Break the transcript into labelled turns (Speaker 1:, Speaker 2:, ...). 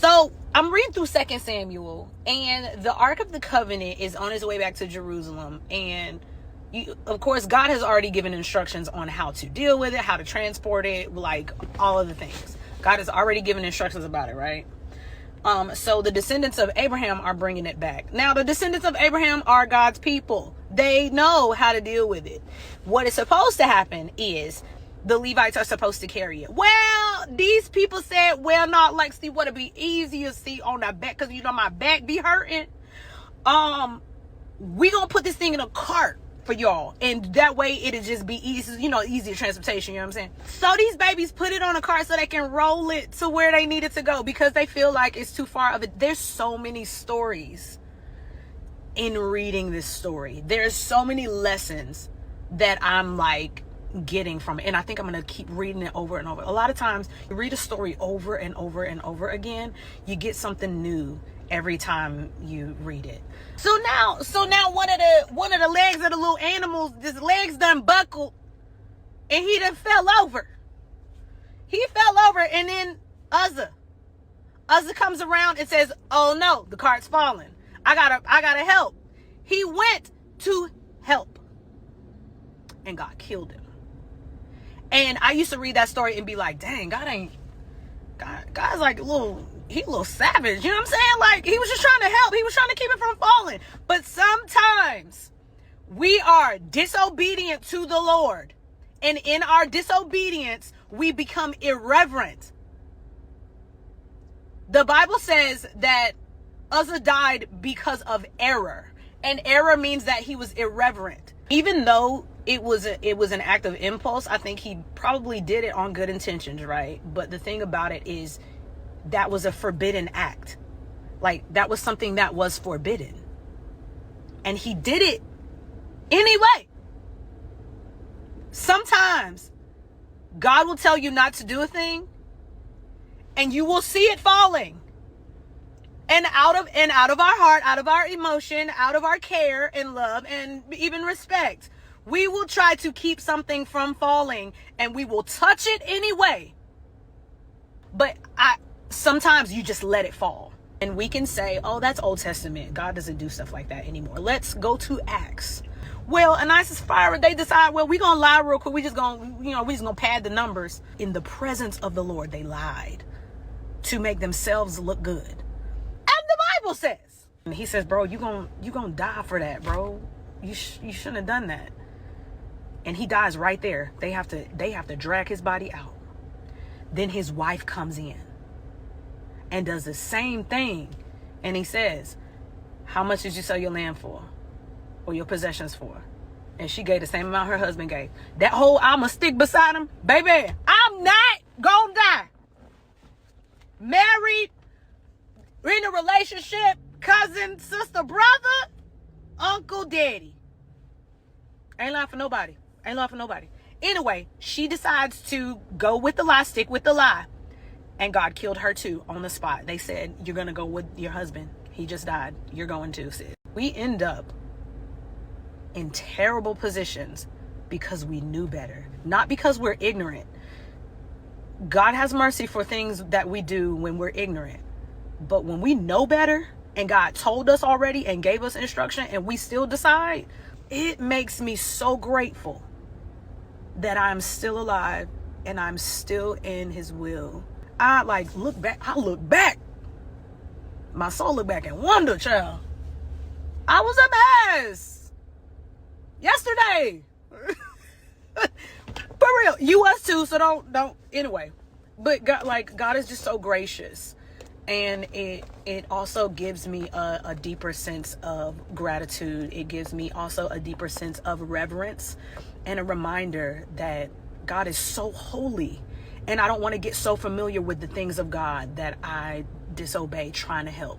Speaker 1: So I'm reading through 2 Samuel, and the Ark of the Covenant is on its way back to Jerusalem. And of course, God has already given instructions on how to deal with it, how to transport it, like all of the things. God has already given instructions about it, right? So the descendants of Abraham are bringing it back. Now, the descendants of Abraham are God's people. They know how to deal with it. What is supposed to happen is the Levites are supposed to carry it. Well, these people said, well, not like, see, what it'd be easier, see, on my back, because, you know, my back be hurting. We gonna put this thing in a cart for y'all, and that way it'll just be easy, you know, easier transportation, you know what I'm saying? So these babies put it on a cart so they can roll it to where they need it to go, because they feel like it's too far of it. There's so many stories in reading this story. There's so many lessons that I'm like getting from it, and I think I'm gonna keep reading it over and over. A lot of times you read a story over and over and over again, you get something new every time you read it. So now one of the legs of the little animals, his legs done buckled, and he done fell over. And then Uzzah comes around and says, oh no, the cart's falling, I gotta help. He went to help, and God killed him. And I used to read that story and be like, dang, God's like a little savage. You know what I'm saying? Like, he was just trying to help. He was trying to keep it from falling. But sometimes we are disobedient to the Lord. And in our disobedience, we become irreverent. The Bible says that Uzzah died because of error. And error means that he was irreverent. Even though it was an act of impulse, I think he probably did it on good intentions, right? But the thing about it is, that was a forbidden act. Like, that was something that was forbidden, and he did it anyway. Sometimes God will tell you not to do a thing, and you will see it falling. And out of our heart, out of our emotion, out of our care and love and even respect, we will try to keep something from falling, and we will touch it anyway. But sometimes you just let it fall. And we can say, oh, that's Old Testament. God doesn't do stuff like that anymore. Let's go to Acts. Well, Ananias and Sapphira, they decide, well, we're going to lie real quick. We just going to pad the numbers. In the presence of the Lord, they lied to make themselves look good. And the Bible says, and he says, bro, you gonna die for that, bro. You shouldn't have done that. And he dies right there. They have to drag his body out. Then his wife comes in and does the same thing. And he says, how much did you sell your land for? Or your possessions for? And she gave the same amount her husband gave. That whole I'ma stick beside him, baby, I'm not gonna die. Married, in a relationship, cousin, sister, brother, uncle, daddy. Ain't lying for nobody. Anyway, she decides to go with the lie, stick with the lie. And God killed her too on the spot. They said, you're going to go with your husband. He just died. You're going to, sis. We end up in terrible positions because we knew better. Not because we're ignorant. God has mercy for things that we do when we're ignorant. But when we know better, and God told us already and gave us instruction, and we still decide, it makes me so grateful that I'm still alive and I'm still in his will. I look back. My soul look back and wonder, child. I was a mess yesterday. For real. You was too, so don't anyway. But God is just so gracious. And it also gives me a deeper sense of gratitude. It gives me also a deeper sense of reverence and a reminder that God is so holy. And I don't want to get so familiar with the things of God that I disobey trying to help.